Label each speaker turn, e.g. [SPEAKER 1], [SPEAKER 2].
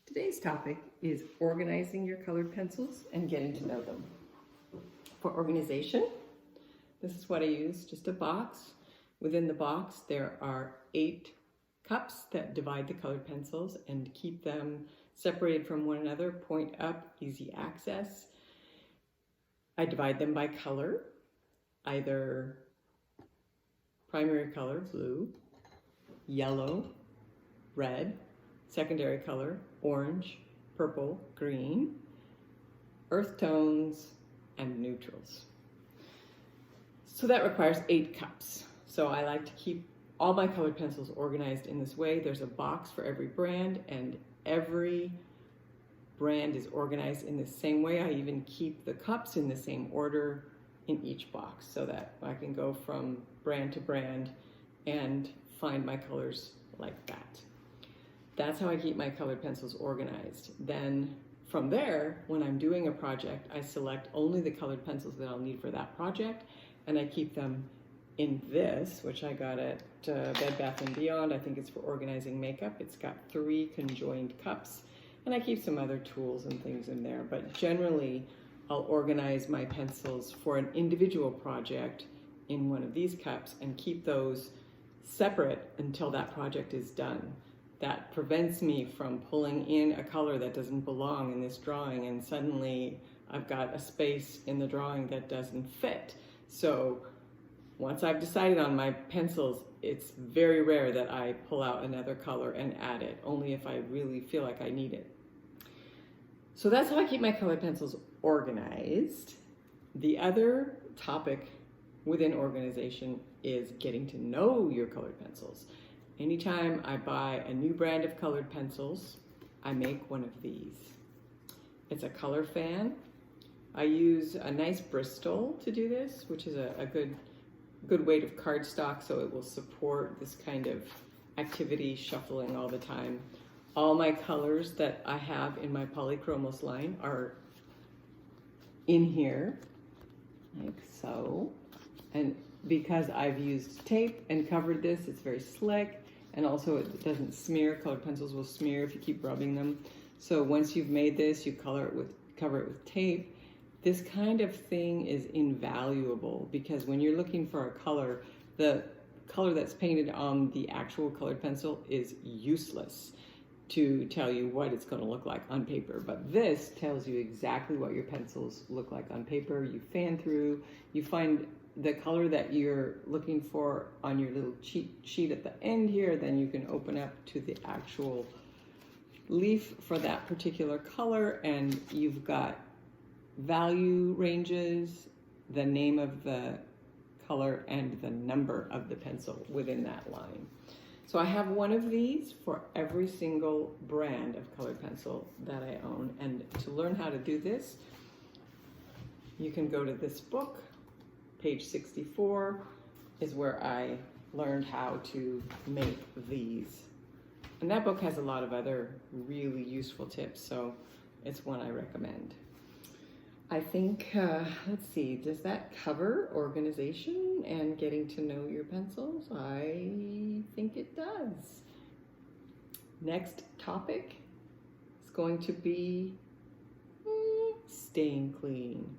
[SPEAKER 1] Today's topic is organizing your colored pencils and getting to know them. For organization, this is what I use, just a box. Within the box, there are 8 cups that divide the colored pencils and keep them separated from one another, point up, easy access. I divide them by color, either primary color, blue, yellow, red, secondary color, orange, purple, green, earth tones, and neutrals. So that requires 8 cups. So I like to keep all my colored pencils organized in this way. There's a box for every brand, and every brand is organized in the same way. I even keep the cups in the same order in each box so that I can go from brand to brand and find my colors like that. That's how I keep my colored pencils organized. Then from there, when I'm doing a project, I select only the colored pencils that I'll need for that project, and I keep them in this, which I got at Bed Bath & Beyond. I think it's for organizing makeup. It's got 3 conjoined cups, and I keep some other tools and things in there. But generally, I'll organize my pencils for an individual project in one of these cups and keep those separate until that project is done. That prevents me from pulling in a color that doesn't belong in this drawing, and suddenly I've got a space in the drawing that doesn't fit. So once I've decided on my pencils, it's very rare that I pull out another color and add it, only if I really feel like I need it. So that's how I keep my colored pencils organized. The other topic within organization is getting to know your colored pencils. Anytime I buy a new brand of colored pencils, I make one of these. It's a color fan. I use a nice Bristol to do this, which is a good weight of cardstock, so it will support this kind of activity, shuffling all the time. All my colors that I have in my Polychromos line are in here, like so. And because I've used tape and covered this, it's very slick, and also it doesn't smear. Colored pencils will smear if you keep rubbing them. So once you've made this, you cover it with tape. This kind of thing is invaluable because when you're looking for a color, the color that's painted on the actual colored pencil is useless to tell you what it's going to look like on paper. But this tells you exactly what your pencils look like on paper. You fan through, you find the color that you're looking for on your little cheat sheet at the end here, then you can open up to the actual leaf for that particular color, and you've got value ranges, the name of the color, and the number of the pencil within that line. So I have one of these for every single brand of colored pencil that I own. And to learn how to do this, you can go to this book. Page 64 is where I learned how to make these. And that book has a lot of other really useful tips, so it's one I recommend. I think, let's see, does that cover organization and getting to know your pencils? I think it does. Next topic is going to be staying clean.